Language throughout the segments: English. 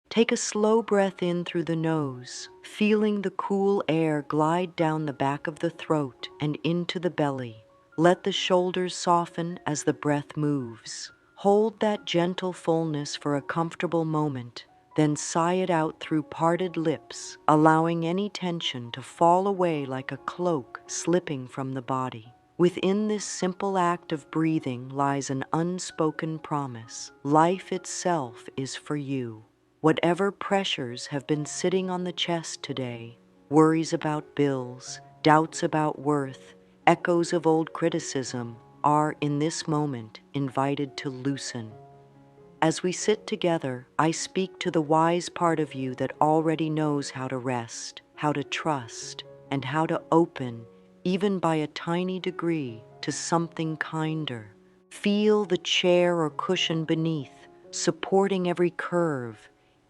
Take a slow breath in through the nose, feeling the cool air glide down the back of the throat and into the belly. Let the shoulders soften as the breath moves. Hold that gentle fullness for a comfortable moment, then sigh it out through parted lips, allowing any tension to fall away like a cloak slipping from the body. Within this simple act of breathing lies an unspoken promise. Life itself is for you. Whatever pressures have been sitting on the chest today, worries about bills, doubts about worth, echoes of old criticism, are in this moment invited to loosen. As we sit together, I speak to the wise part of you that already knows how to rest, how to trust, and how to open, even by a tiny degree, to something kinder. Feel the chair or cushion beneath, supporting every curve.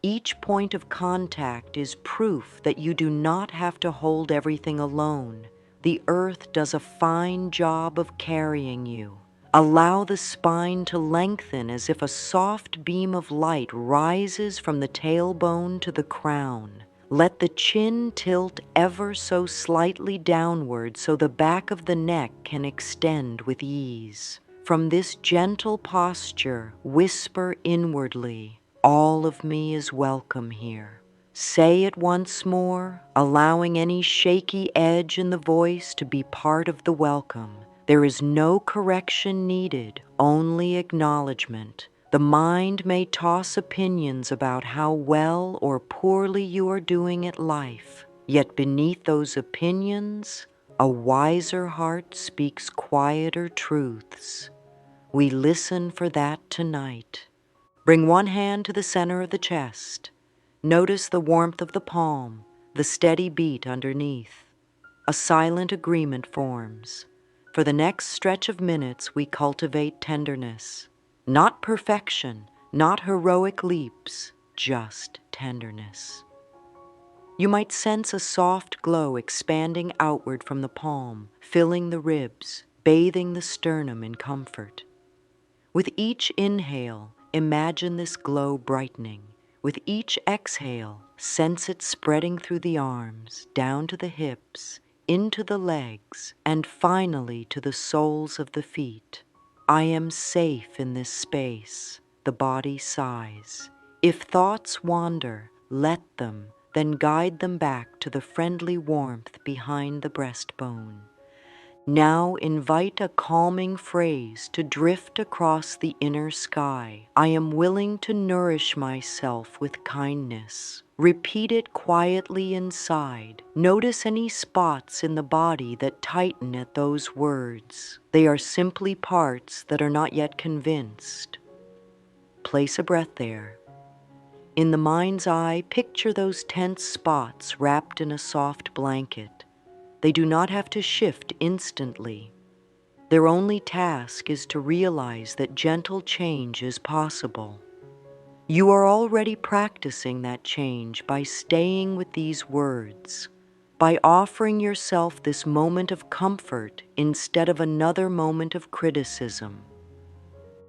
Each point of contact is proof that you do not have to hold everything alone. The earth does a fine job of carrying you. Allow the spine to lengthen as if a soft beam of light rises from the tailbone to the crown. Let the chin tilt ever so slightly downward so the back of the neck can extend with ease. From this gentle posture, whisper inwardly, "All of me is welcome here." Say it once more, allowing any shaky edge in the voice to be part of the welcome. There is no correction needed, only acknowledgement. The mind may toss opinions about how well or poorly you are doing at life, yet beneath those opinions, a wiser heart speaks quieter truths. We listen for that tonight. Bring one hand to the center of the chest. Notice the warmth of the palm, the steady beat underneath. A silent agreement forms. For the next stretch of minutes, we cultivate tenderness. Not perfection, not heroic leaps, just tenderness. You might sense a soft glow expanding outward from the palm, filling the ribs, bathing the sternum in comfort. With each inhale, imagine this glow brightening. With each exhale, sense it spreading through the arms, down to the hips, into the legs, and finally to the soles of the feet. I am safe in this space, the body sighs. If thoughts wander, let them, then guide them back to the friendly warmth behind the breastbone. Now invite a calming phrase to drift across the inner sky. I am willing to nourish myself with kindness. Repeat it quietly inside. Notice any spots in the body that tighten at those words. They are simply parts that are not yet convinced. Place a breath there. In the mind's eye, picture those tense spots wrapped in a soft blanket. They do not have to shift instantly. Their only task is to realize that gentle change is possible. You are already practicing that change by staying with these words, by offering yourself this moment of comfort instead of another moment of criticism.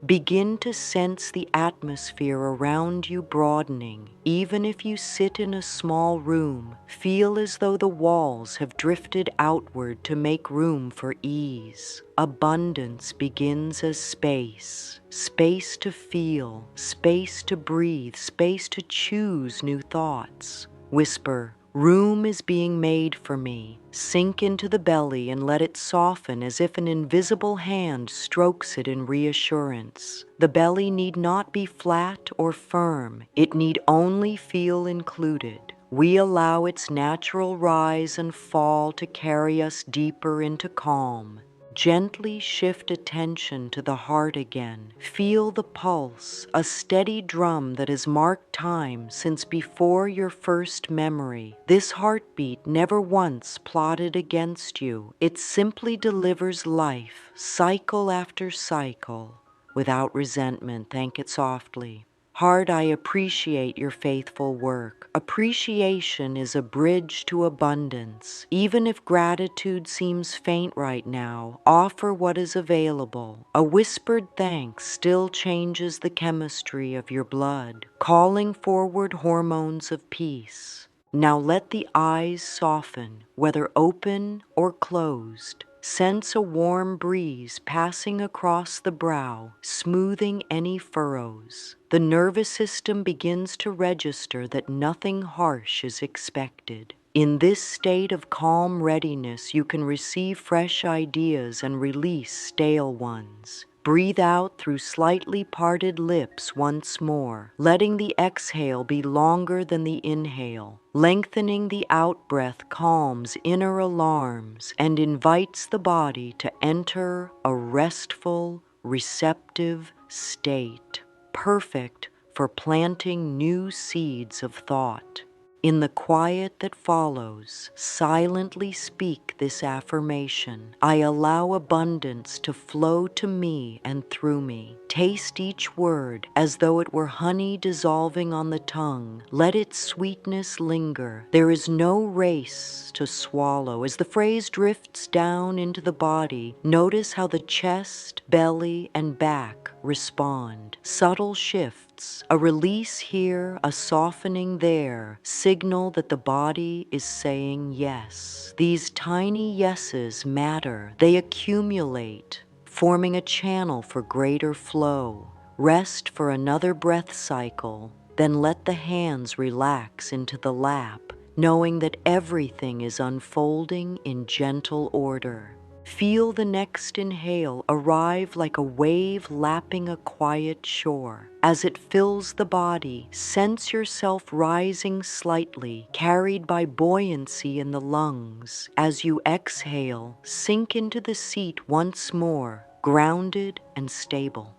Begin to sense the atmosphere around you broadening. Even if you sit in a small room, feel as though the walls have drifted outward to make room for ease. Abundance begins as space. Space to feel, space to breathe, space to choose new thoughts. Whisper, "Room is being made for me." Sink into the belly and let it soften as if an invisible hand strokes it in reassurance. The belly need not be flat or firm. It need only feel included. We allow its natural rise and fall to carry us deeper into calm. Gently shift attention to the heart again. Feel the pulse, a steady drum that has marked time since before your first memory. This heartbeat never once plotted against you. It simply delivers life, cycle after cycle, without resentment. Thank it softly. Heart, I appreciate your faithful work. Appreciation is a bridge to abundance. Even if gratitude seems faint right now, offer what is available. A whispered thanks still changes the chemistry of your blood, calling forward hormones of peace. Now let the eyes soften, whether open or closed. Sense a warm breeze passing across the brow, smoothing any furrows. The nervous system begins to register that nothing harsh is expected. In this state of calm readiness, you can receive fresh ideas and release stale ones. Breathe out through slightly parted lips once more, letting the exhale be longer than the inhale. Lengthening the out-breath calms inner alarms and invites the body to enter a restful, receptive state, perfect for planting new seeds of thought. In the quiet that follows, silently speak this affirmation. I allow abundance to flow to me and through me. Taste each word as though it were honey dissolving on the tongue. Let its sweetness linger. There is no race to swallow. As the phrase drifts down into the body, notice how the chest, belly, and back respond. Subtle shifts, a release here, a softening there, signal that the body is saying yes. These tiny yeses matter. They accumulate, forming a channel for greater flow. Rest for another breath cycle, then let the hands relax into the lap, knowing that everything is unfolding in gentle order. Feel the next inhale arrive like a wave lapping a quiet shore. As it fills the body, sense yourself rising slightly, carried by buoyancy in the lungs. As you exhale, sink into the seat once more, grounded and stable.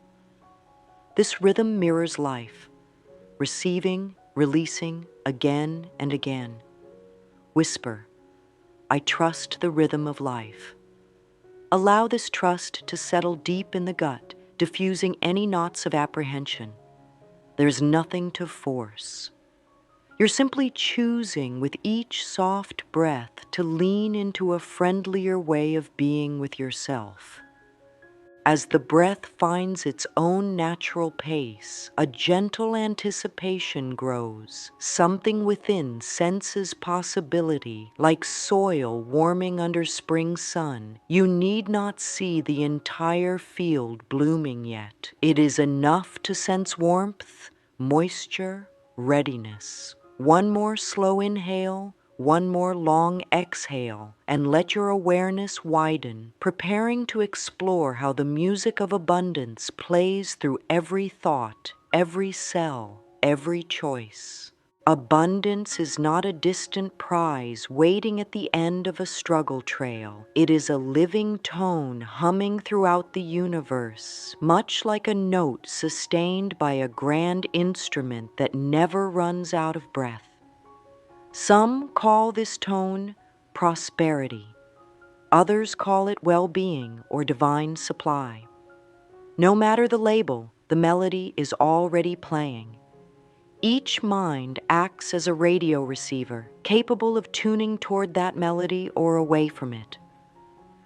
This rhythm mirrors life, receiving, releasing, again and again. Whisper, I trust the rhythm of life. Allow this trust to settle deep in the gut, diffusing any knots of apprehension. There's nothing to force. You're simply choosing with each soft breath to lean into a friendlier way of being with yourself. As the breath finds its own natural pace, a gentle anticipation grows. Something within senses possibility, like soil warming under spring sun. You need not see the entire field blooming yet. It is enough to sense warmth, moisture, readiness. One more slow inhale, one more long exhale, and let your awareness widen, preparing to explore how the music of abundance plays through every thought, every cell, every choice. Abundance is not a distant prize waiting at the end of a struggle trail. It is a living tone humming throughout the universe, much like a note sustained by a grand instrument that never runs out of breath. Some call this tone prosperity. Others call it well-being or divine supply. No matter the label, the melody is already playing. Each mind acts as a radio receiver, capable of tuning toward that melody or away from it.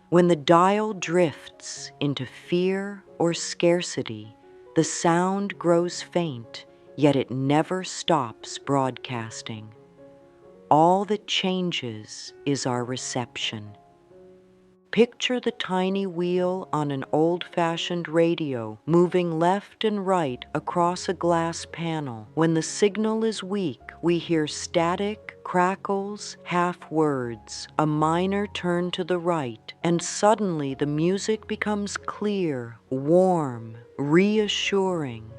When the dial drifts into fear or scarcity, the sound grows faint, yet it never stops broadcasting. All that changes is our reception. Picture the tiny wheel on an old-fashioned radio moving left and right across a glass panel. When the signal is weak, we hear static, crackles, half words, a minor turn to the right, and suddenly the music becomes clear, warm, reassuring.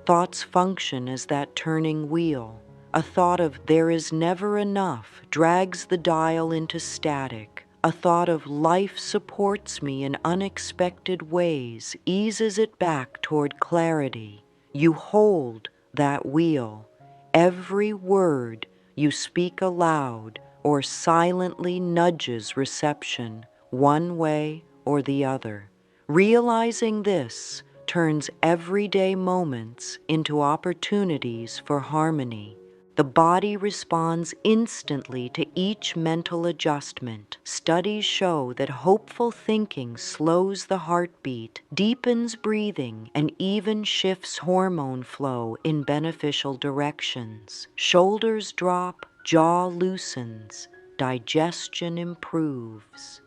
Thoughts function as that turning wheel. A thought of there is never enough drags the dial into static. A thought of life supports me in unexpected ways eases it back toward clarity. You hold that wheel. Every word you speak aloud or silently nudges reception, one way or the other. Realizing this turns everyday moments into opportunities for harmony. The body responds instantly to each mental adjustment. Studies show that hopeful thinking slows the heartbeat, deepens breathing, and even shifts hormone flow in beneficial directions. Shoulders drop, jaw loosens, digestion improves.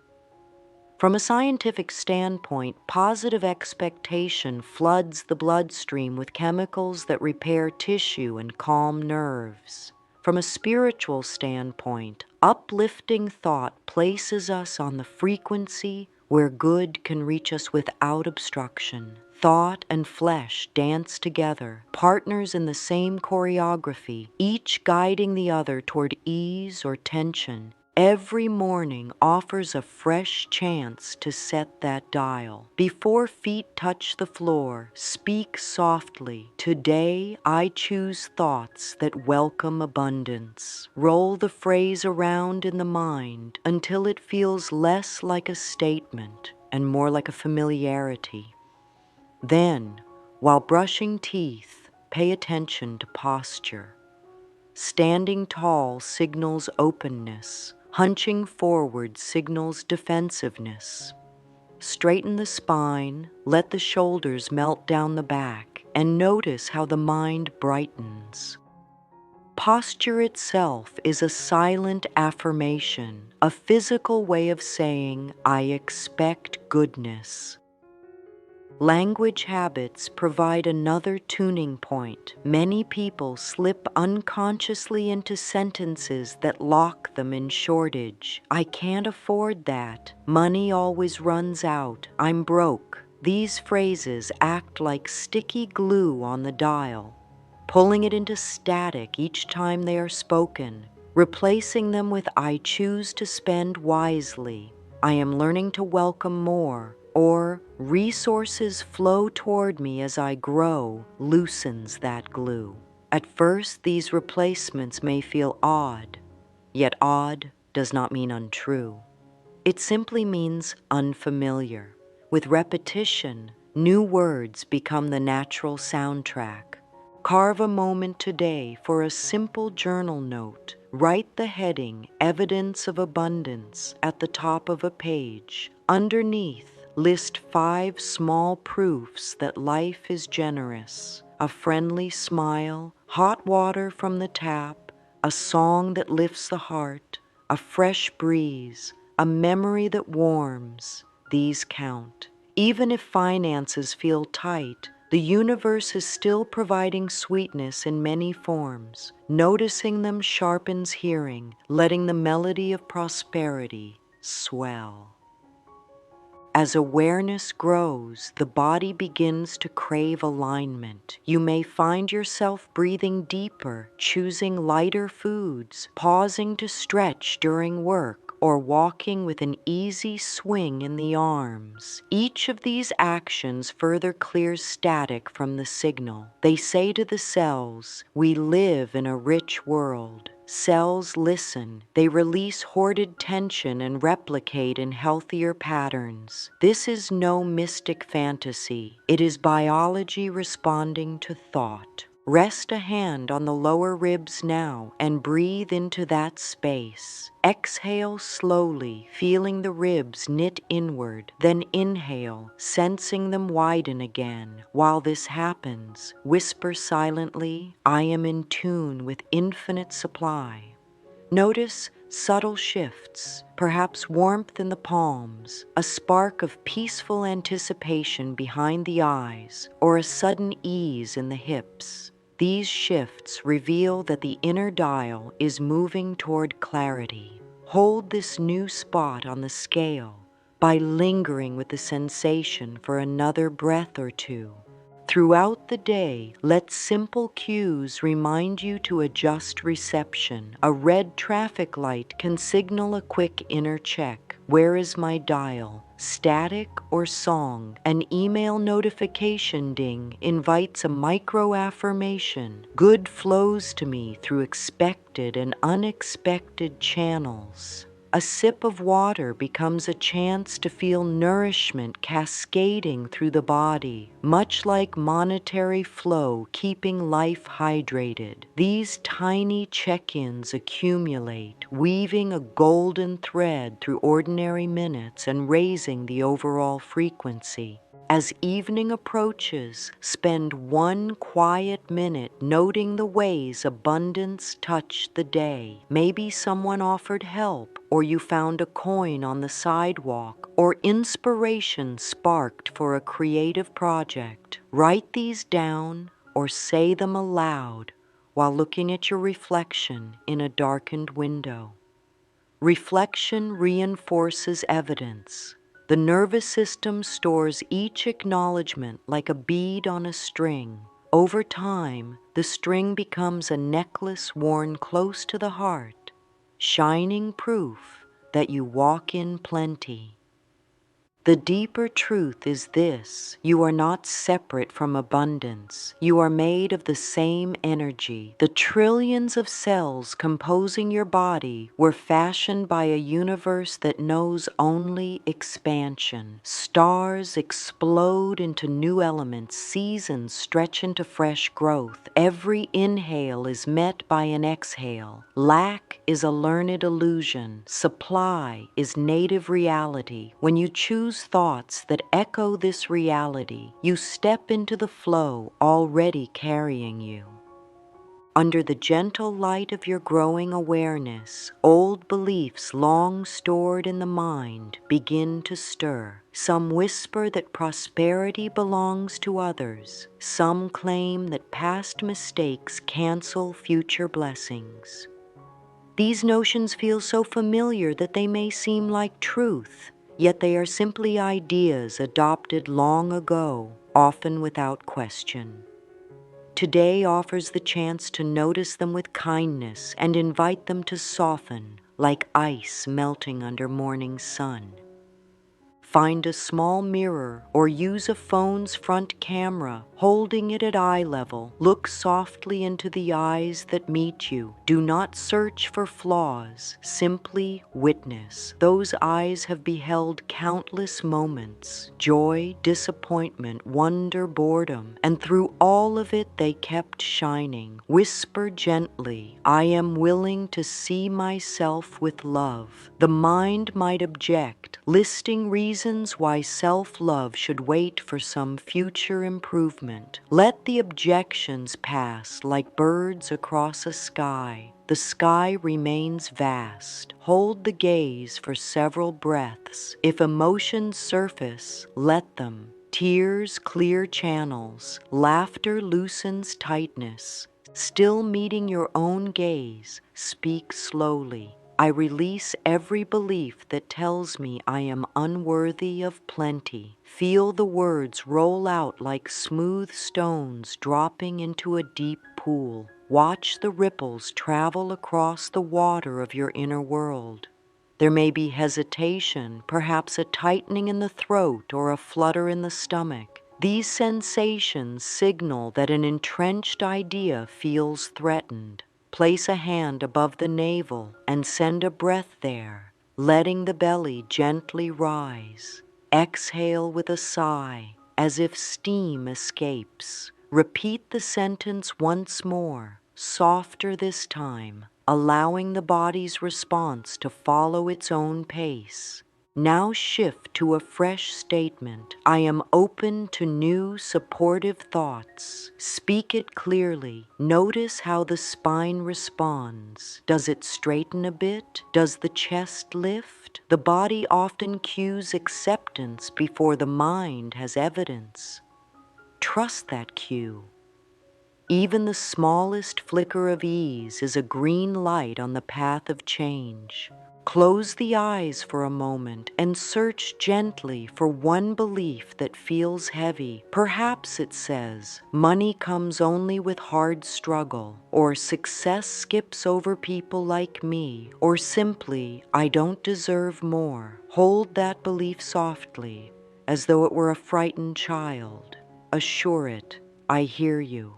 From a scientific standpoint, positive expectation floods the bloodstream with chemicals that repair tissue and calm nerves. From a spiritual standpoint, uplifting thought places us on the frequency where good can reach us without obstruction. Thought and flesh dance together, partners in the same choreography, each guiding the other toward ease or tension. Every morning offers a fresh chance to set that dial. Before feet touch the floor, speak softly. Today, I choose thoughts that welcome abundance. Roll the phrase around in the mind until it feels less like a statement and more like a familiarity. Then, while brushing teeth, pay attention to posture. Standing tall signals openness. Hunching forward signals defensiveness. Straighten the spine, let the shoulders melt down the back, and notice how the mind brightens. Posture itself is a silent affirmation, a physical way of saying, I expect goodness. Language habits provide another tuning point. Many people slip unconsciously into sentences that lock them in shortage. I can't afford that. Money always runs out. I'm broke. These phrases act like sticky glue on the dial, pulling it into static each time they are spoken, replacing them with I choose to spend wisely, I am learning to welcome more, or resources flow toward me as I grow, loosens that glue. At first, these replacements may feel odd, yet odd does not mean untrue. It simply means unfamiliar. With repetition, new words become the natural soundtrack. Carve a moment today for a simple journal note. Write the heading, Evidence of Abundance, at the top of a page. Underneath, list 5 small proofs that life is generous. A friendly smile, hot water from the tap, a song that lifts the heart, a fresh breeze, a memory that warms. These count. Even if finances feel tight, the universe is still providing sweetness in many forms. Noticing them sharpens hearing, letting the melody of prosperity swell. As awareness grows, the body begins to crave alignment. You may find yourself breathing deeper, choosing lighter foods, pausing to stretch during work, or walking with an easy swing in the arms. Each of these actions further clears static from the signal. They say to the cells, we live in a rich world. Cells listen. They release hoarded tension and replicate in healthier patterns. This is no mystic fantasy. It is biology responding to thought. Rest a hand on the lower ribs now and breathe into that space. Exhale slowly, feeling the ribs knit inward. Then inhale, sensing them widen again. While this happens, whisper silently, I am in tune with infinite supply. Notice subtle shifts, perhaps warmth in the palms, a spark of peaceful anticipation behind the eyes, or a sudden ease in the hips. These shifts reveal that the inner dial is moving toward clarity. Hold this new spot on the scale by lingering with the sensation for another breath or two. Throughout the day, let simple cues remind you to adjust reception. A red traffic light can signal a quick inner check. Where is my dial? Static or song? An email notification ding invites a micro-affirmation. Good flows to me through expected and unexpected channels. A sip of water becomes a chance to feel nourishment cascading through the body, much like monetary flow keeping life hydrated. These tiny check-ins accumulate, weaving a golden thread through ordinary minutes and raising the overall frequency. As evening approaches, spend 1 quiet minute noting the ways abundance touched the day. Maybe someone offered help, or you found a coin on the sidewalk, or inspiration sparked for a creative project. Write these down or say them aloud while looking at your reflection in a darkened window. Reflection reinforces evidence. The nervous system stores each acknowledgement like a bead on a string. Over time, the string becomes a necklace worn close to the heart, shining proof that you walk in plenty. The deeper truth is this: you are not separate from abundance. You are made of the same energy. The trillions of cells composing your body were fashioned by a universe that knows only expansion. Stars explode into new elements, seasons stretch into fresh growth. Every inhale is met by an exhale. Lack is a learned illusion. Supply is native reality. When you choose thoughts that echo this reality, you step into the flow already carrying you. Under the gentle light of your growing awareness, old beliefs long stored in the mind begin to stir. Some whisper that prosperity belongs to others. Some claim that past mistakes cancel future blessings. These notions feel so familiar that they may seem like truth, yet they are simply ideas adopted long ago, often without question. Today offers the chance to notice them with kindness and invite them to soften, like ice melting under morning sun. Find a small mirror or use a phone's front camera, holding it at eye level. Look softly into the eyes that meet you. Do not search for flaws, simply witness. Those eyes have beheld countless moments: joy, disappointment, wonder, boredom, and through all of it they kept shining. Whisper gently, "I am willing to see myself with love." The mind might object, listing reasons why self-love should wait for some future improvement. Let the objections pass like birds across a sky. The sky remains vast. Hold the gaze for several breaths. If emotions surface, let them. Tears clear channels. Laughter loosens tightness. Still meeting your own gaze, speak slowly. I release every belief that tells me I am unworthy of plenty. Feel the words roll out like smooth stones dropping into a deep pool. Watch the ripples travel across the water of your inner world. There may be hesitation, perhaps a tightening in the throat or a flutter in the stomach. These sensations signal that an entrenched idea feels threatened. Place a hand above the navel and send a breath there, letting the belly gently rise. Exhale with a sigh, as if steam escapes. Repeat the sentence once more, softer this time, allowing the body's response to follow its own pace. Now shift to a fresh statement. I am open to new supportive thoughts. Speak it clearly. Notice how the spine responds. Does it straighten a bit? Does the chest lift? The body often cues acceptance before the mind has evidence. Trust that cue. Even the smallest flicker of ease is a green light on the path of change. Close the eyes for a moment and search gently for one belief that feels heavy. Perhaps it says, "Money comes only with hard struggle," or "Success skips over people like me," or simply, "I don't deserve more." Hold that belief softly, as though it were a frightened child. Assure it, "I hear you.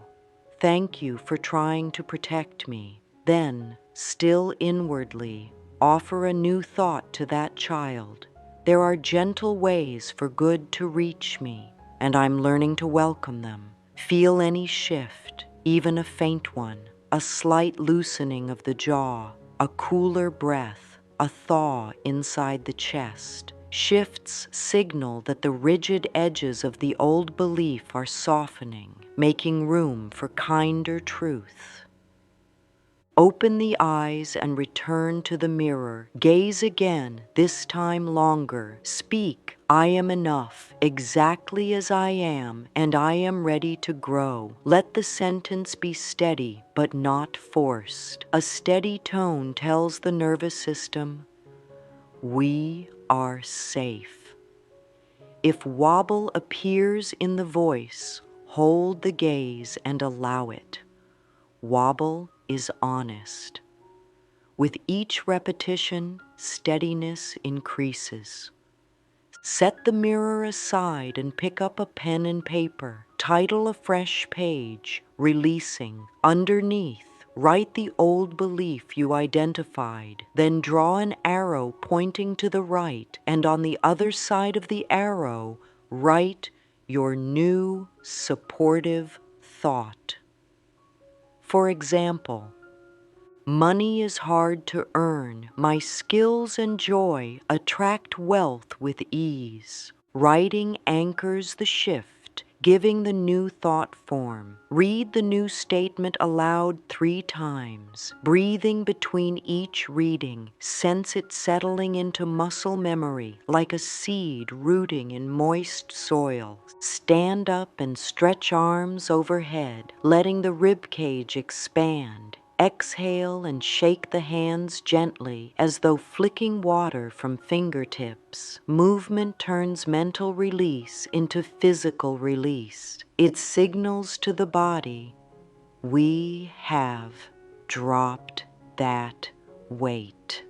Thank you for trying to protect me." Then, still inwardly, offer a new thought to that child. There are gentle ways for good to reach me, and I'm learning to welcome them. Feel any shift, even a faint one, a slight loosening of the jaw, a cooler breath, a thaw inside the chest. Shifts signal that the rigid edges of the old belief are softening, making room for kinder truth. Open the eyes and return to the mirror. Gaze again, this time longer. Speak, I am enough, exactly as I am, and I am ready to grow. Let the sentence be steady, but not forced. A steady tone tells the nervous system, we are safe. If wobble appears in the voice, hold the gaze and allow it. Wobble is honest. With each repetition, steadiness increases. Set the mirror aside and pick up a pen and paper. Title a fresh page, releasing. Underneath, write the old belief you identified. Then draw an arrow pointing to the right, and on the other side of the arrow, write your new supportive thought. For example, money is hard to earn. My skills and joy attract wealth with ease. Writing anchors the shift, giving the new thought form. Read the new statement aloud 3 times. Breathing between each reading, sense it settling into muscle memory like a seed rooting in moist soil. Stand up and stretch arms overhead, letting the rib cage expand. Exhale and shake the hands gently as though flicking water from fingertips. Movement turns mental release into physical release. It signals to the body, we have dropped that weight.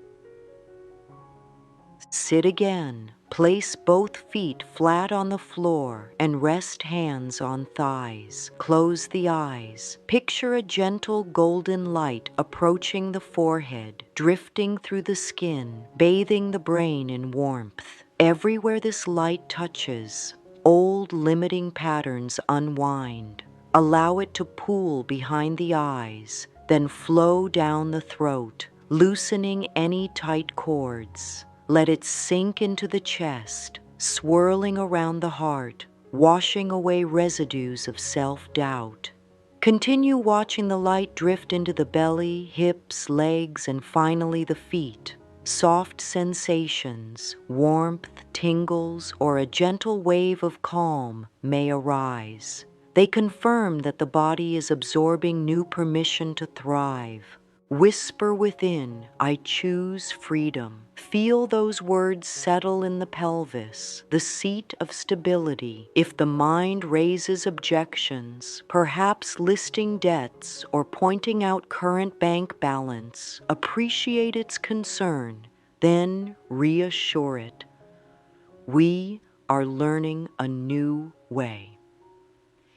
Sit again. Place both feet flat on the floor and rest hands on thighs. Close the eyes. Picture a gentle golden light approaching the forehead, drifting through the skin, bathing the brain in warmth. Everywhere this light touches, old limiting patterns unwind. Allow it to pool behind the eyes, then flow down the throat, loosening any tight cords. Let it sink into the chest, swirling around the heart, washing away residues of self-doubt. Continue watching the light drift into the belly, hips, legs, and finally the feet. Soft sensations, warmth, tingles, or a gentle wave of calm may arise. They confirm that the body is absorbing new permission to thrive. Whisper within, I choose freedom. Feel those words settle in the pelvis, the seat of stability. If the mind raises objections, perhaps listing debts or pointing out current bank balance, appreciate its concern, then reassure it. We are learning a new way.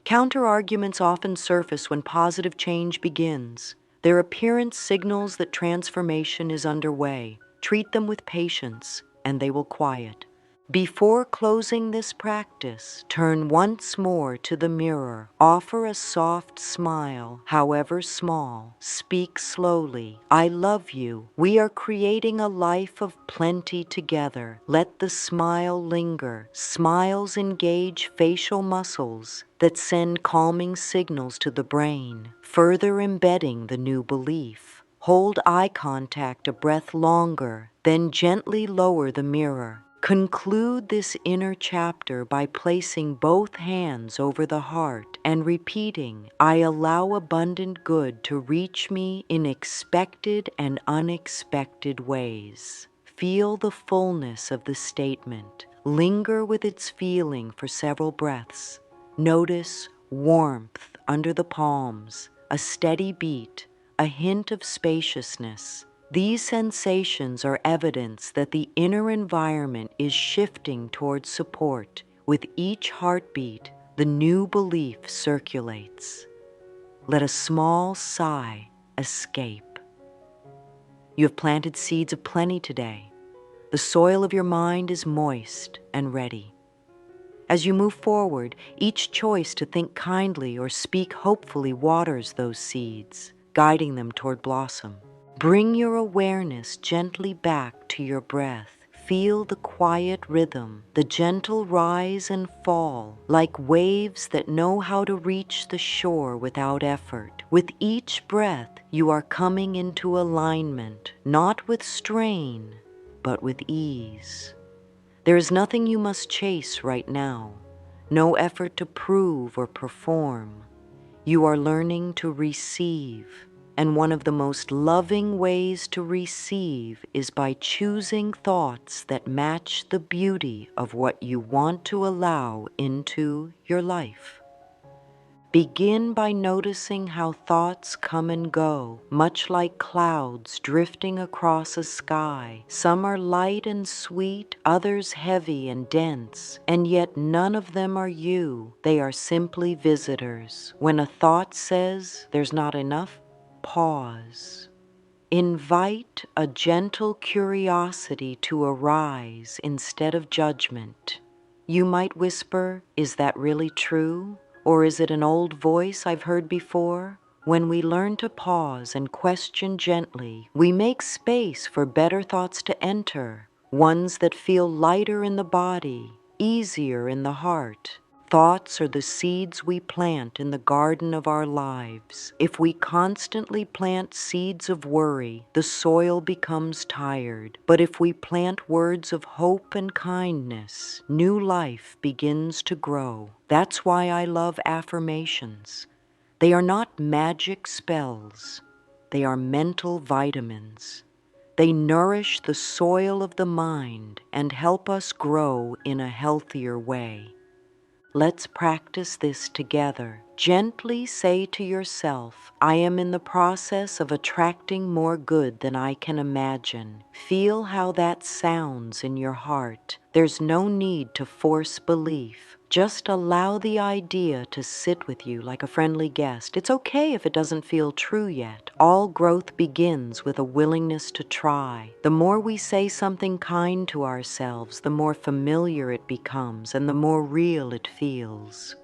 Counter-arguments often surface when positive change begins. Their appearance signals that transformation is underway. Treat them with patience, and they will quiet. Before closing this practice, turn once more to the mirror. Offer a soft smile, however small. Speak slowly. I love you. We are creating a life of plenty together. Let the smile linger. Smiles engage facial muscles that send calming signals to the brain, further embedding the new belief. Hold eye contact a breath longer, then gently lower the mirror. Conclude this inner chapter by placing both hands over the heart and repeating, I allow abundant good to reach me in expected and unexpected ways. Feel the fullness of the statement. Linger with its feeling for several breaths. Notice warmth under the palms, a steady beat, a hint of spaciousness. These sensations are evidence that the inner environment is shifting towards support. With each heartbeat, the new belief circulates. Let a small sigh escape. You have planted seeds of plenty today. The soil of your mind is moist and ready. As you move forward, each choice to think kindly or speak hopefully waters those seeds, guiding them toward blossom. Bring your awareness gently back to your breath. Feel the quiet rhythm, the gentle rise and fall, like waves that know how to reach the shore without effort. With each breath, you are coming into alignment, not with strain, but with ease. There is nothing you must chase right now, no effort to prove or perform. You are learning to receive, and one of the most loving ways to receive is by choosing thoughts that match the beauty of what you want to allow into your life. Begin by noticing how thoughts come and go, much like clouds drifting across a sky. Some are light and sweet, others heavy and dense, and yet none of them are you. They are simply visitors. When a thought says there's not enough, pause. Invite a gentle curiosity to arise instead of judgment. You might whisper, "Is that really true? Or is it an old voice I've heard before?" When we learn to pause and question gently, we make space for better thoughts to enter, ones that feel lighter in the body, easier in the heart. Thoughts are the seeds we plant in the garden of our lives. If we constantly plant seeds of worry, the soil becomes tired. But if we plant words of hope and kindness, new life begins to grow. That's why I love affirmations. They are not magic spells. They are mental vitamins. They nourish the soil of the mind and help us grow in a healthier way. Let's practice this together. Gently say to yourself, "I am in the process of attracting more good than I can imagine." Feel how that sounds in your heart. There's no need to force belief. Just allow the idea to sit with you like a friendly guest. It's okay if it doesn't feel true yet. All growth begins with a willingness to try. The more we say something kind to ourselves, the more familiar it becomes and the more real it feels.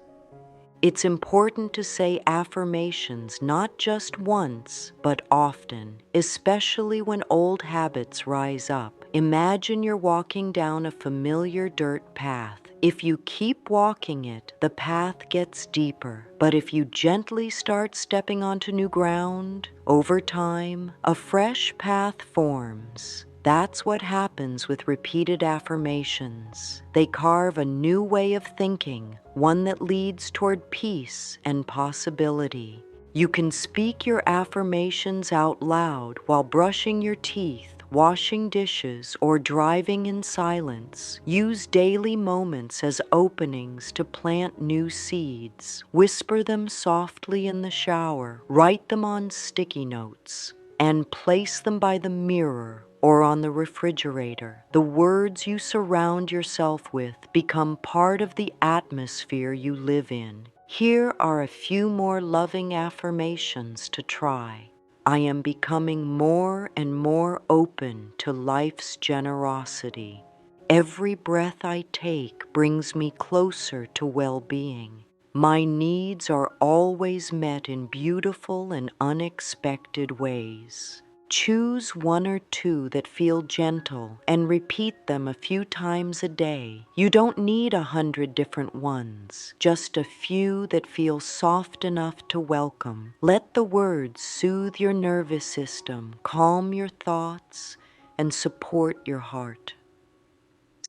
It's important to say affirmations not just once, but often, especially when old habits rise up. Imagine you're walking down a familiar dirt path. If you keep walking it, the path gets deeper. But if you gently start stepping onto new ground, over time, a fresh path forms. That's what happens with repeated affirmations. They carve a new way of thinking, one that leads toward peace and possibility. You can speak your affirmations out loud while brushing your teeth, washing dishes, or driving in silence. Use daily moments as openings to plant new seeds. Whisper them softly in the shower. Write them on sticky notes and place them by the mirror or on the refrigerator. The words you surround yourself with become part of the atmosphere you live in. Here are a few more loving affirmations to try. I am becoming more and more open to life's generosity. Every breath I take brings me closer to well-being. My needs are always met in beautiful and unexpected ways. Choose one or two that feel gentle and repeat them a few times a day. You don't need 100 different ones, just a few that feel soft enough to welcome. Let the words soothe your nervous system, calm your thoughts, and support your heart.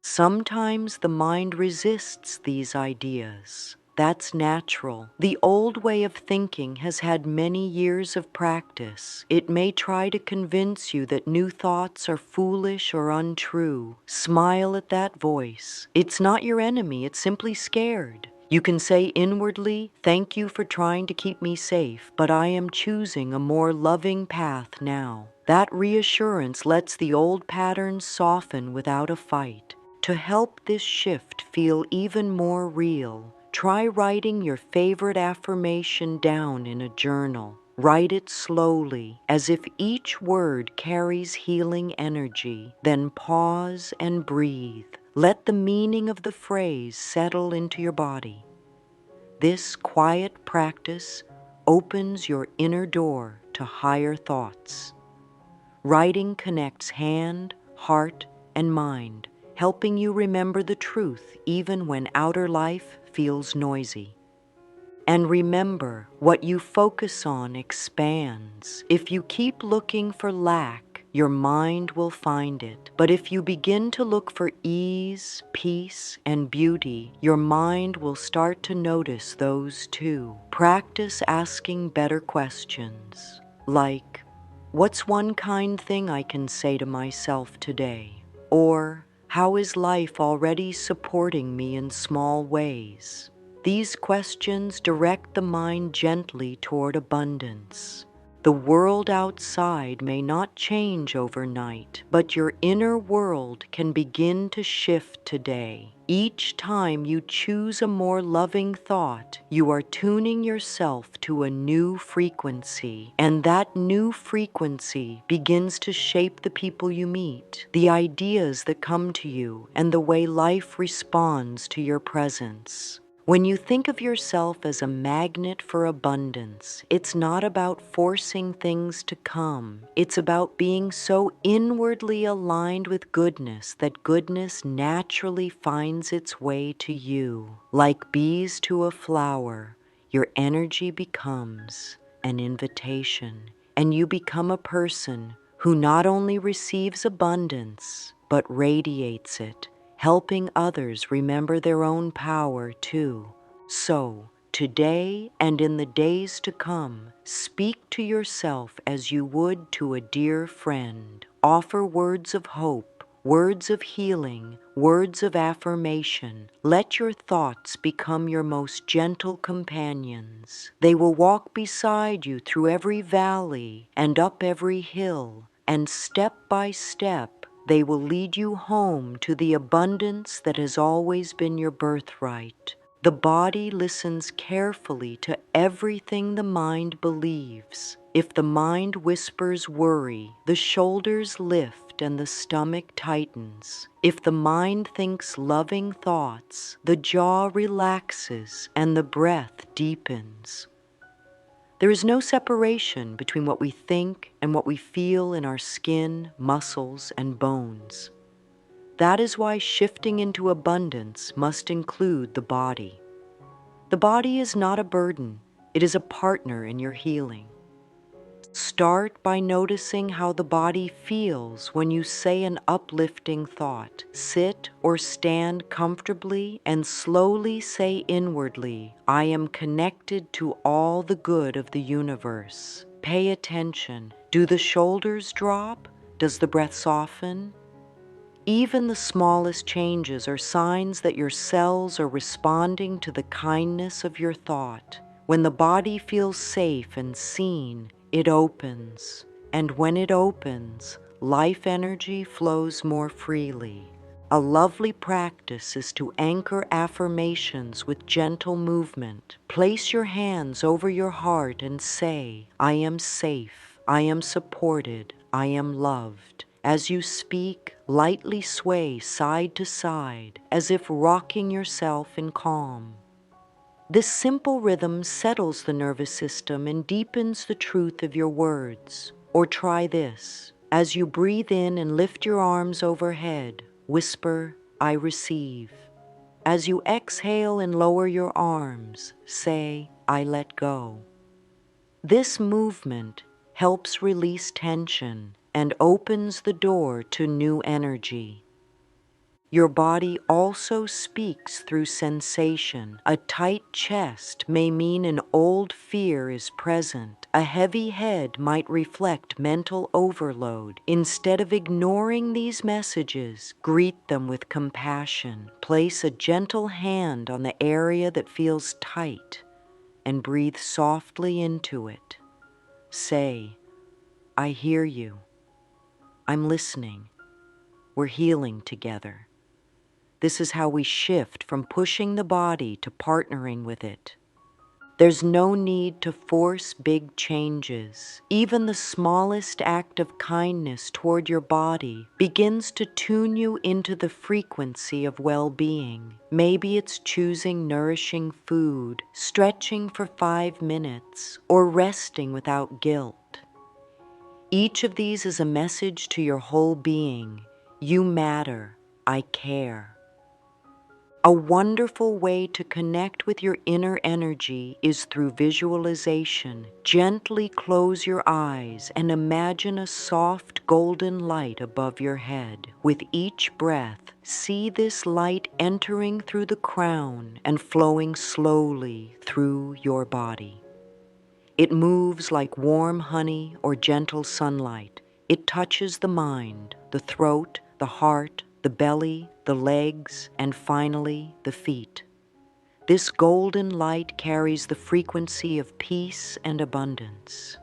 Sometimes the mind resists these ideas. That's natural. The old way of thinking has had many years of practice. It may try to convince you that new thoughts are foolish or untrue. Smile at that voice. It's not your enemy, it's simply scared. You can say inwardly, "Thank you for trying to keep me safe, but I am choosing a more loving path now." That reassurance lets the old patterns soften without a fight. To help this shift feel even more real, try writing your favorite affirmation down in a journal. Write it slowly, as if each word carries healing energy. Then pause and breathe. Let the meaning of the phrase settle into your body. This quiet practice opens your inner door to higher thoughts. Writing connects hand, heart, and mind, helping you remember the truth even when outer life feels noisy. And remember, what you focus on expands. If you keep looking for lack, your mind will find it. But if you begin to look for ease, peace, and beauty, your mind will start to notice those too. Practice asking better questions, like, what's one kind thing I can say to myself today? Or, how is life already supporting me in small ways? These questions direct the mind gently toward abundance. The world outside may not change overnight, but your inner world can begin to shift today. Each time you choose a more loving thought, you are tuning yourself to a new frequency, and that new frequency begins to shape the people you meet, the ideas that come to you, and the way life responds to your presence. When you think of yourself as a magnet for abundance, it's not about forcing things to come. It's about being so inwardly aligned with goodness that goodness naturally finds its way to you. Like bees to a flower, your energy becomes an invitation, and you become a person who not only receives abundance, but radiates it, helping others remember their own power too. So, today and in the days to come, speak to yourself as you would to a dear friend. Offer words of hope, words of healing, words of affirmation. Let your thoughts become your most gentle companions. They will walk beside you through every valley and up every hill, and step by step, they will lead you home to the abundance that has always been your birthright. The body listens carefully to everything the mind believes. If the mind whispers worry, the shoulders lift and the stomach tightens. If the mind thinks loving thoughts, the jaw relaxes and the breath deepens. There is no separation between what we think and what we feel in our skin, muscles, and bones. That is why shifting into abundance must include the body. The body is not a burden, it is a partner in your healing. Start by noticing how the body feels when you say an uplifting thought. Sit or stand comfortably and slowly say inwardly, I am connected to all the good of the universe. Pay attention. Do the shoulders drop? Does the breath soften? Even the smallest changes are signs that your cells are responding to the kindness of your thought. When the body feels safe and seen, it opens. And when it opens, life energy flows more freely. A lovely practice is to anchor affirmations with gentle movement. Place your hands over your heart and say, I am safe, I am supported, I am loved. As you speak, lightly sway side to side, as if rocking yourself in calm. This simple rhythm settles the nervous system and deepens the truth of your words. Or try this. As you breathe in and lift your arms overhead, whisper, I receive. As you exhale and lower your arms, say, I let go. This movement helps release tension and opens the door to new energy. Your body also speaks through sensation. A tight chest may mean an old fear is present. A heavy head might reflect mental overload. Instead of ignoring these messages, greet them with compassion. Place a gentle hand on the area that feels tight and breathe softly into it. Say, I hear you. I'm listening. We're healing together. This is how we shift from pushing the body to partnering with it. There's no need to force big changes. Even the smallest act of kindness toward your body begins to tune you into the frequency of well-being. Maybe it's choosing nourishing food, stretching for 5 minutes, or resting without guilt. Each of these is a message to your whole being. You matter. I care. A wonderful way to connect with your inner energy is through visualization. Gently close your eyes and imagine a soft golden light above your head. With each breath, see this light entering through the crown and flowing slowly through your body. It moves like warm honey or gentle sunlight. It touches the mind, the throat, the heart, the belly, the legs, and finally the feet. This golden light carries the frequency of peace and abundance.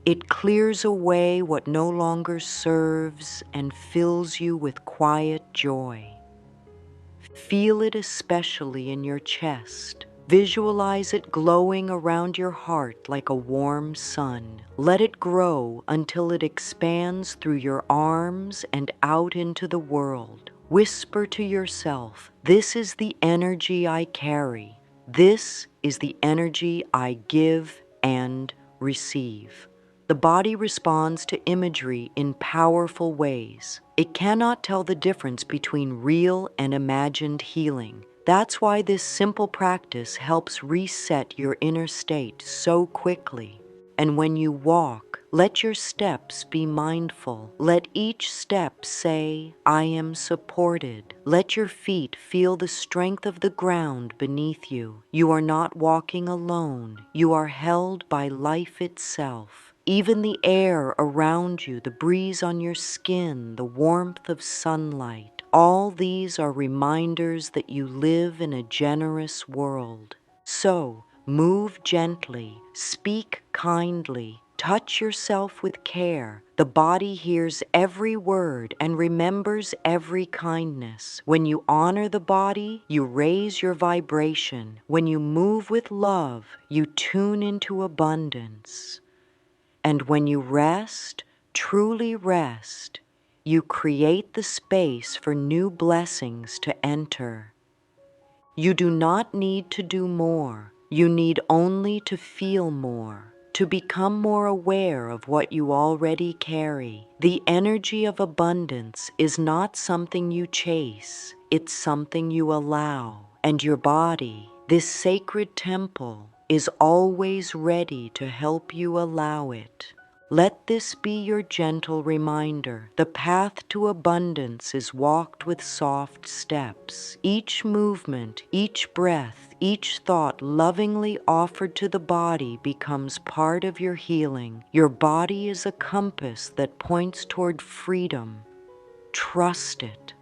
It clears away what no longer serves and fills you with quiet joy. Feel it especially in your chest. Visualize it glowing around your heart like a warm sun. Let it grow until it expands through your arms and out into the world. Whisper to yourself, "This is the energy I carry. This is the energy I give and receive." The body responds to imagery in powerful ways. It cannot tell the difference between real and imagined healing. That's why this simple practice helps reset your inner state so quickly. And when you walk, let your steps be mindful. Let each step say, "I am supported." Let your feet feel the strength of the ground beneath you. You are not walking alone. You are held by life itself. Even the air around you, the breeze on your skin, the warmth of sunlight, all these are reminders that you live in a generous world. So, move gently, speak kindly, touch yourself with care. The body hears every word and remembers every kindness. When you honor the body, you raise your vibration. When you move with love, you tune into abundance. And when you rest, truly rest, you create the space for new blessings to enter. You do not need to do more. You need only to feel more, to become more aware of what you already carry. The energy of abundance is not something you chase, it's something you allow. And your body, this sacred temple, is always ready to help you allow it. Let this be your gentle reminder. The path to abundance is walked with soft steps. Each movement, each breath, each thought lovingly offered to the body becomes part of your healing. Your body is a compass that points toward freedom. Trust it,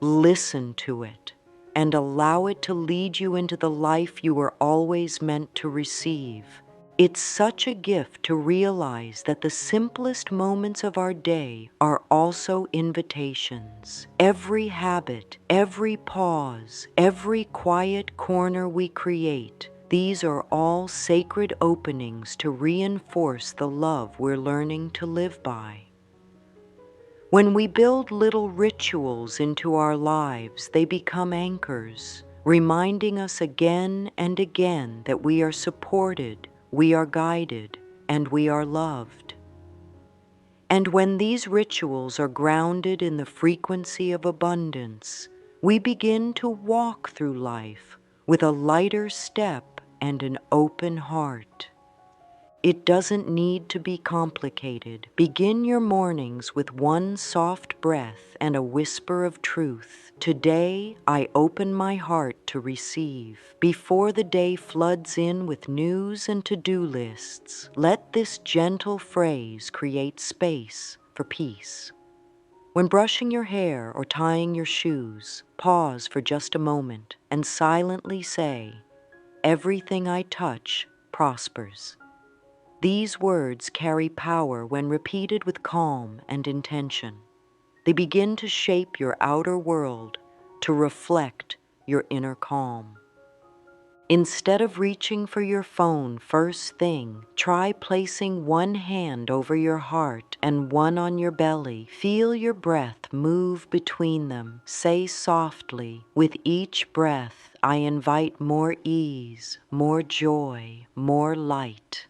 listen to it, and allow it to lead you into the life you were always meant to receive. It's such a gift to realize that the simplest moments of our day are also invitations. Every habit, every pause, every quiet corner we create, these are all sacred openings to reinforce the love we're learning to live by. When we build little rituals into our lives, they become anchors, reminding us again and again that we are supported, we are guided, and we are loved. And when these rituals are grounded in the frequency of abundance, we begin to walk through life with a lighter step and an open heart. It doesn't need to be complicated. Begin your mornings with one soft breath and a whisper of truth. Today, I open my heart to receive. Before the day floods in with news and to-do lists, let this gentle phrase create space for peace. When brushing your hair or tying your shoes, pause for just a moment and silently say, "Everything I touch prospers." These words carry power when repeated with calm and intention. They begin to shape your outer world to reflect your inner calm. Instead of reaching for your phone first thing, try placing one hand over your heart and one on your belly. Feel your breath move between them. Say softly, with each breath, I invite more ease, more joy, more light.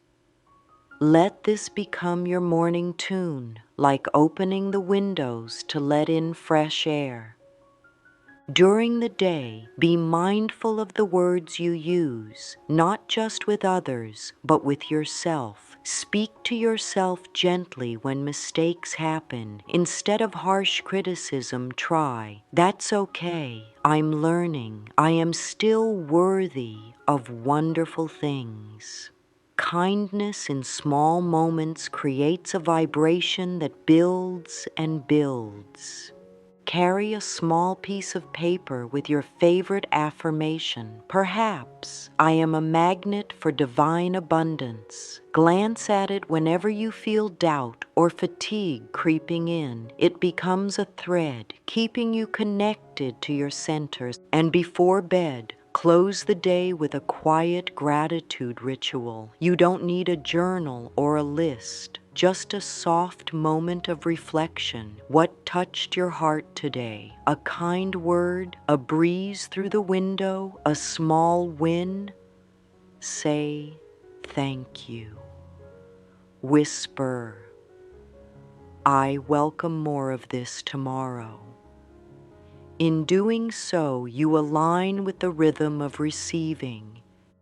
Let this become your morning tune, like opening the windows to let in fresh air. During the day, be mindful of the words you use, not just with others, but with yourself. Speak to yourself gently when mistakes happen. Instead of harsh criticism, try, "That's okay. I'm learning. I am still worthy of wonderful things." Kindness in small moments creates a vibration that builds and builds. Carry a small piece of paper with your favorite affirmation. Perhaps, "I am a magnet for divine abundance." Glance at it whenever you feel doubt or fatigue creeping in. It becomes a thread, keeping you connected to your centers. And before bed, close the day with a quiet gratitude ritual. You don't need a journal or a list. Just a soft moment of reflection. What touched your heart today? A kind word, a breeze through the window, a small win? Say thank you. Whisper, "I welcome more of this tomorrow." In doing so, you align with the rhythm of receiving.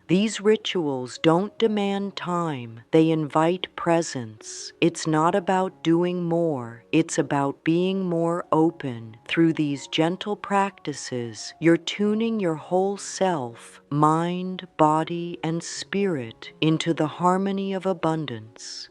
These rituals don't demand time, they invite presence. It's not about doing more, it's about being more open. Through these gentle practices, you're tuning your whole self, mind, body, and spirit into the harmony of abundance.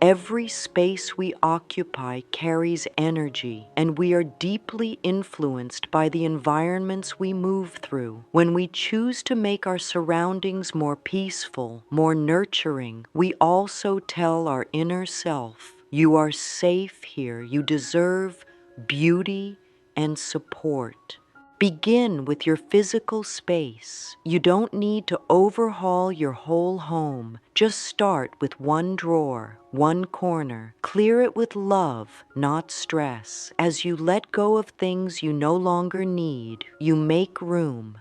Every space we occupy carries energy, and we are deeply influenced by the environments we move through. When we choose to make our surroundings more peaceful, more nurturing, we also tell our inner self, "You are safe here. You deserve beauty and support." Begin with your physical space. You don't need to overhaul your whole home. Just start with one drawer, one corner. Clear it with love, not stress. As you let go of things you no longer need, you make room,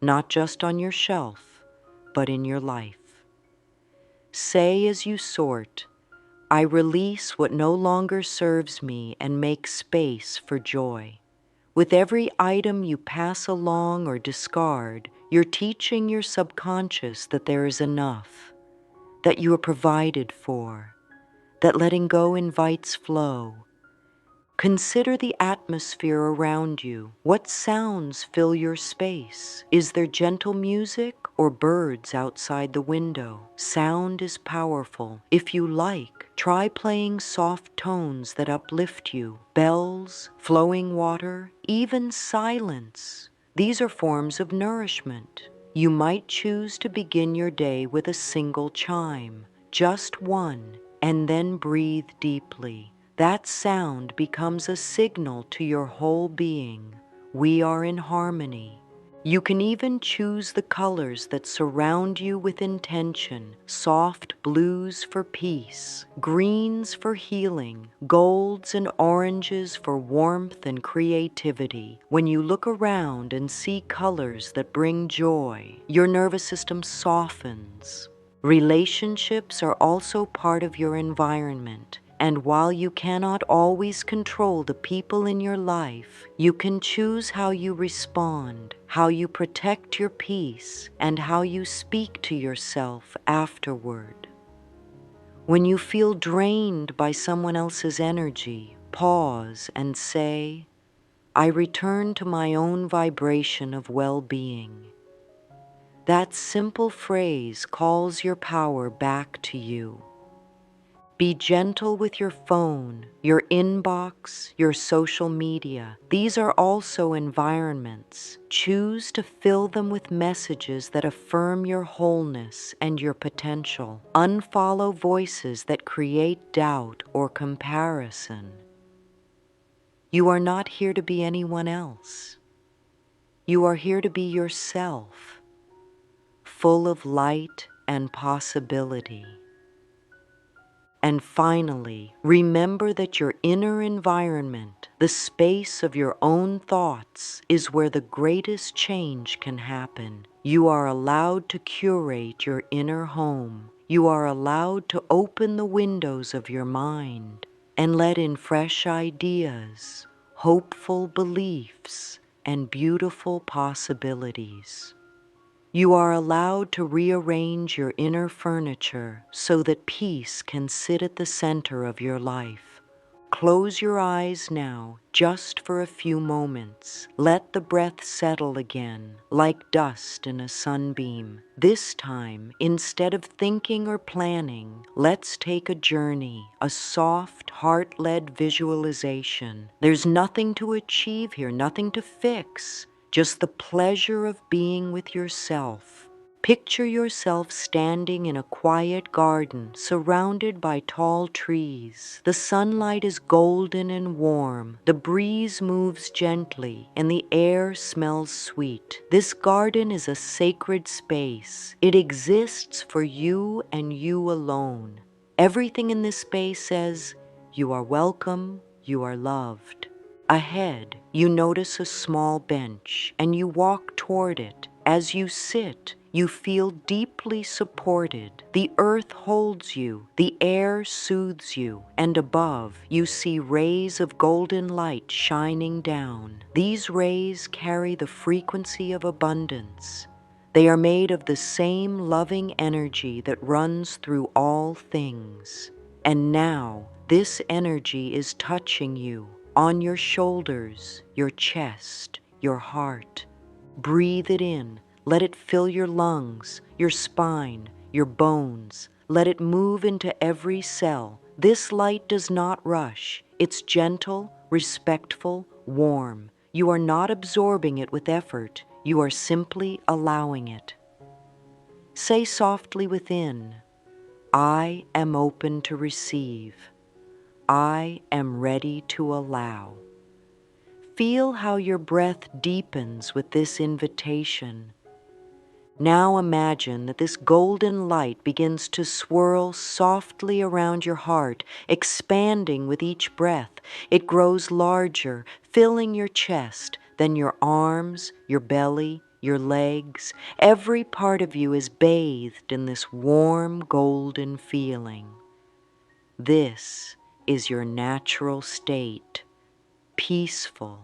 not just on your shelf, but in your life. Say as you sort, "I release what no longer serves me and make space for joy." With every item you pass along or discard, you're teaching your subconscious that there is enough, that you are provided for, that letting go invites flow. Consider the atmosphere around you. What sounds fill your space? Is there gentle music or birds outside the window? Sound is powerful. If you like, try playing soft tones that uplift you. Bells, flowing water, even silence. These are forms of nourishment. You might choose to begin your day with a single chime, just one, and then breathe deeply. That sound becomes a signal to your whole being. We are in harmony. You can even choose the colors that surround you with intention. Soft blues for peace, greens for healing, golds and oranges for warmth and creativity. When you look around and see colors that bring joy, your nervous system softens. Relationships are also part of your environment. And while you cannot always control the people in your life, you can choose how you respond, how you protect your peace, and how you speak to yourself afterward. When you feel drained by someone else's energy, pause and say, "I return to my own vibration of well-being." That simple phrase calls your power back to you. Be gentle with your phone, your inbox, your social media. These are also environments. Choose to fill them with messages that affirm your wholeness and your potential. Unfollow voices that create doubt or comparison. You are not here to be anyone else. You are here to be yourself. full of light and possibility. And finally, remember that your inner environment, the space of your own thoughts, is where the greatest change can happen. You are allowed to curate your inner home. You are allowed to open the windows of your mind and let in fresh ideas, hopeful beliefs, and beautiful possibilities. You are allowed to rearrange your inner furniture so that peace can sit at the center of your life. Close your eyes now, just for a few moments. Let the breath settle again, like dust in a sunbeam. This time, instead of thinking or planning, let's take a journey, a soft, heart-led visualization. There's nothing to achieve here, nothing to fix. Just the pleasure of being with yourself. Picture yourself standing in a quiet garden surrounded by tall trees. The sunlight is golden and warm. The breeze moves gently and the air smells sweet. This garden is a sacred space. It exists for you and you alone. Everything in this space says, "You are welcome, you are loved." Ahead, you notice a small bench and you walk toward it. As you sit, you feel deeply supported. The earth holds you, the air soothes you, and above, you see rays of golden light shining down. These rays carry the frequency of abundance. They are made of the same loving energy that runs through all things. And now, this energy is touching you on your shoulders, your chest, your heart. Breathe it in. Let it fill your lungs, your spine, your bones. Let it move into every cell. This light does not rush. It's gentle, respectful, warm. You are not absorbing it with effort. You are simply allowing it. Say softly within, "I am open to receive. I am ready to allow." Feel how your breath deepens with this invitation. Now imagine that this golden light begins to swirl softly around your heart, expanding with each breath. It grows larger, filling your chest, then your arms, your belly, your legs. Every part of you is bathed in this warm golden feeling. This is your natural state, peaceful,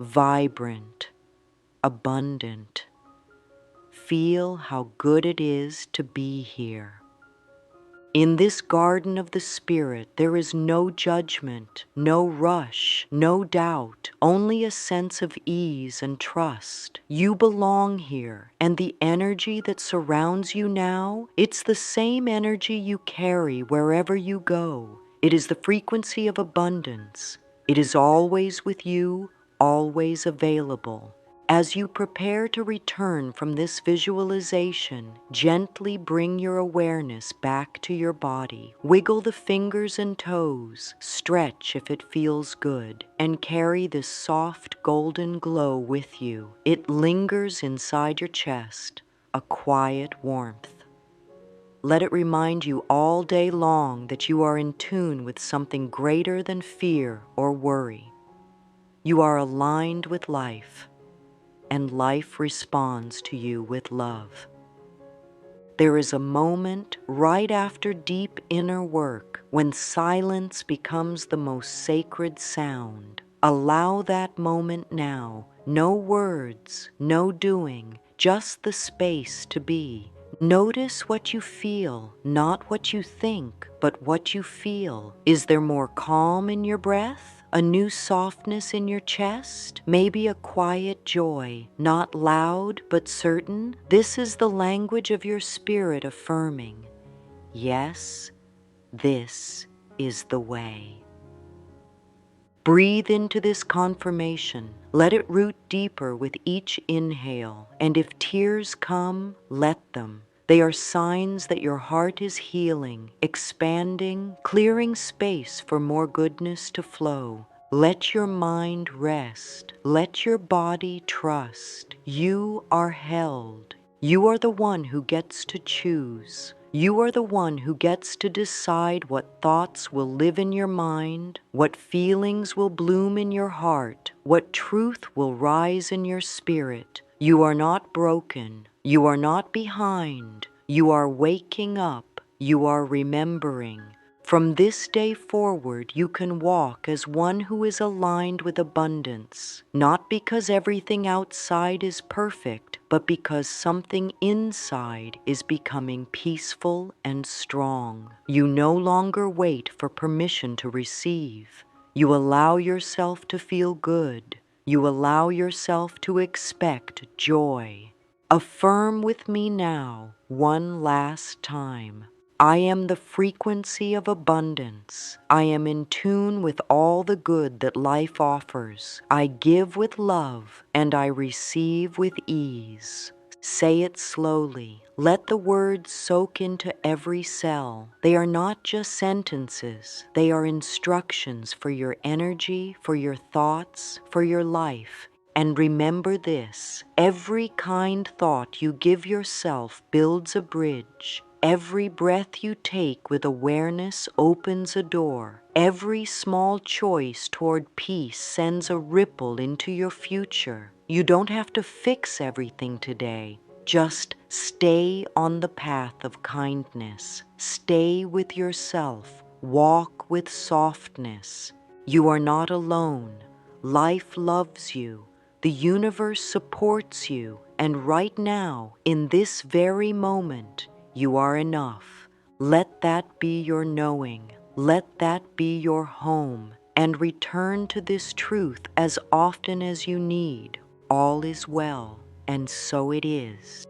vibrant, abundant. Feel how good it is to be here. In this garden of the Spirit, there is no judgment, no rush, no doubt, only a sense of ease and trust. You belong here, and the energy that surrounds you now, it's the same energy you carry wherever you go. It is the frequency of abundance. It is always with you, always available. As you prepare to return from this visualization, gently bring your awareness back to your body. Wiggle the fingers and toes, stretch if it feels good, and carry this soft golden glow with you. It lingers inside your chest, a quiet warmth. Let it remind you all day long that you are in tune with something greater than fear or worry. You are aligned with life, and life responds to you with love. There is a moment right after deep inner work when silence becomes the most sacred sound. Allow that moment now. No words, no doing, just the space to be. Notice what you feel, not what you think, but what you feel. Is there more calm in your breath? A new softness in your chest? Maybe a quiet joy, not loud but certain? This is the language of your spirit affirming, yes, this is the way. Breathe into this confirmation. Let it root deeper with each inhale, and if tears come, let them. They are signs that your heart is healing, expanding, clearing space for more goodness to flow. Let your mind rest. Let your body trust. You are held. You are the one who gets to choose. You are the one who gets to decide what thoughts will live in your mind, what feelings will bloom in your heart, what truth will rise in your spirit. You are not broken. You are not behind. You are waking up. You are remembering. From this day forward, you can walk as one who is aligned with abundance, not because everything outside is perfect, but because something inside is becoming peaceful and strong. You no longer wait for permission to receive. You allow yourself to feel good. You allow yourself to expect joy. Affirm with me now, one last time. I am the frequency of abundance. I am in tune with all the good that life offers. I give with love and I receive with ease. Say it slowly. Let the words soak into every cell. They are not just sentences. They are instructions for your energy, for your thoughts, for your life. And remember this, every kind thought you give yourself builds a bridge. Every breath you take with awareness opens a door. Every small choice toward peace sends a ripple into your future. You don't have to fix everything today. Just stay on the path of kindness. Stay with yourself. Walk with softness. You are not alone. Life loves you. The universe supports you, and right now, in this very moment, you are enough. Let that be your knowing. Let that be your home, and return to this truth as often as you need. All is well, and so it is.